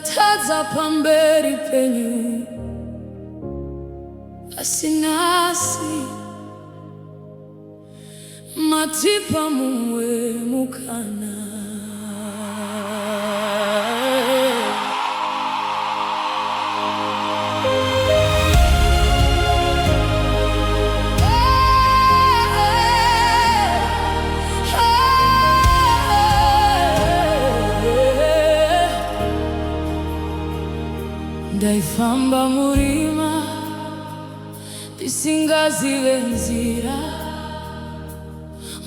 Tadza pamberi penyu asinasi matipa mumwe mukana. Ndaifamba murima tisingazive nzira,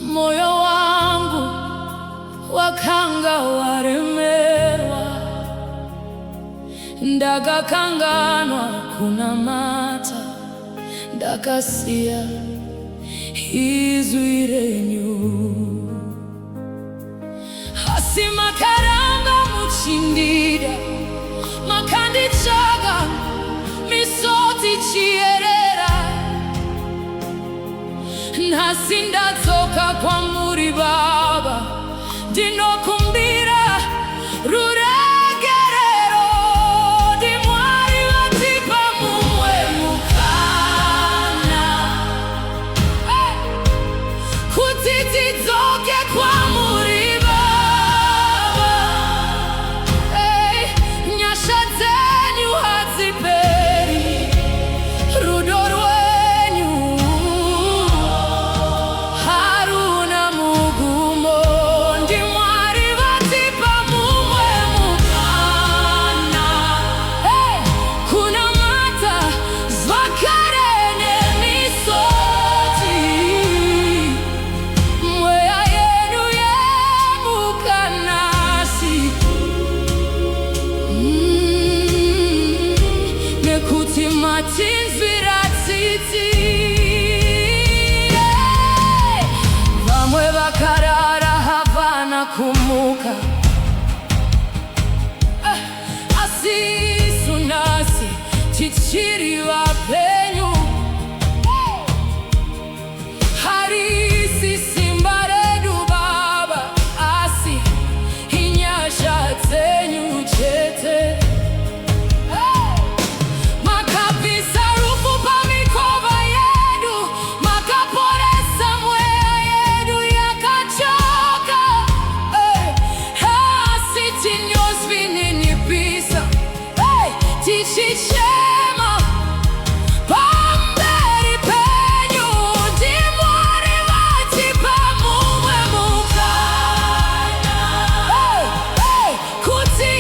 moyo wangu wakanga waremerwa, ndakakanganwa kunamata, ndakasiya izwi renyu. Asi makaranga muchindira makandichaga misoti chierera, nhasi ndadzoka kwamuri Baba, ndinokumbira ruregerero. Ndimwari vatipa mumwe mukana, kuti tidzoke kwamuri Baba. Nyasha dzenyu hadziperi, rudo rwenyu haruna mugumo. Ndimwari vatipa mumwe mukana, kunamata zvakare nemisoti, mweya yedu yemukanasi. Nekuti matinzvira tsitsi, vamwe vakarara havana kumuka, asi isu nhasi tichiri vapenyu. Harisi simba redu Baba, asi inyasha dzenyu chete. Makabvisa rufu pamikova yedu, makaporesa mweya yedu yakachoka. Asi tinyozvininipisa, tichichema pamberi penyu. Ndimwari vatipa mumwe mukana, kuti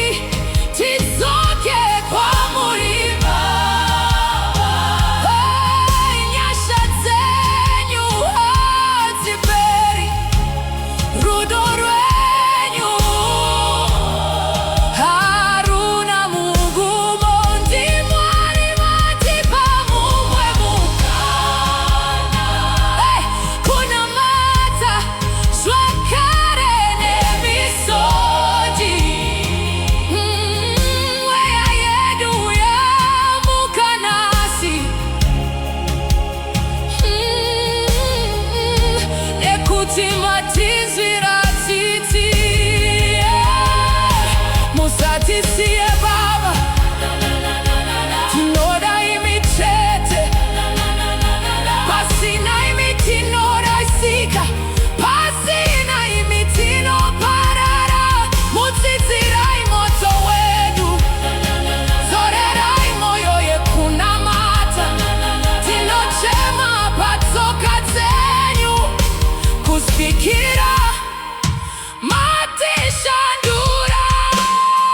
tidzoke kwamuri Baba. Nyasha dzenyu hadziperi, rudo rwenyu haruna mugumo. Ndimwari vatipa mumwe mukana, kunamata zvakare nemisodi, mweya yedu yamukanasi. Nekuti matinzvira tsitsi, musatisiye Baba, tinoda imi chete. Pasina imi tinorasika, pasina imi tinoparara. Mutsitsirai moto wedu, dzorerai mwoyo yekunamata. Tinochema patsoka dzenyu, kuspikira matishandura.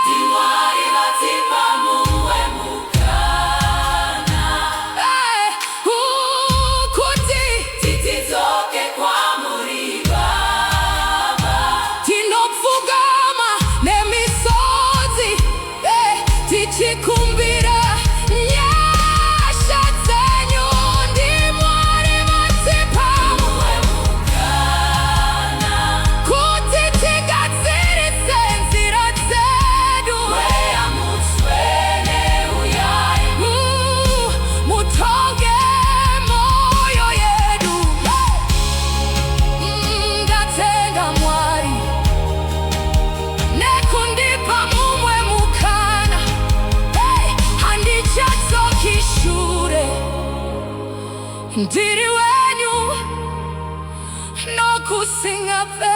Ndimwari vatipa mumwe mukana, kuti tidzoke kwamuri Baba. Tinopfugama nemisodzi, tichikumbira nyasha dzenyu. Ndimwari vatipa mumwe mukana, kuti tigadzirise nzira dzedu. Mweya mutsvene uyai, mutonge moyo yedu. Ndatenda Mwari nekundipa mumwe mukana, ndiri wenyu nokusinga pe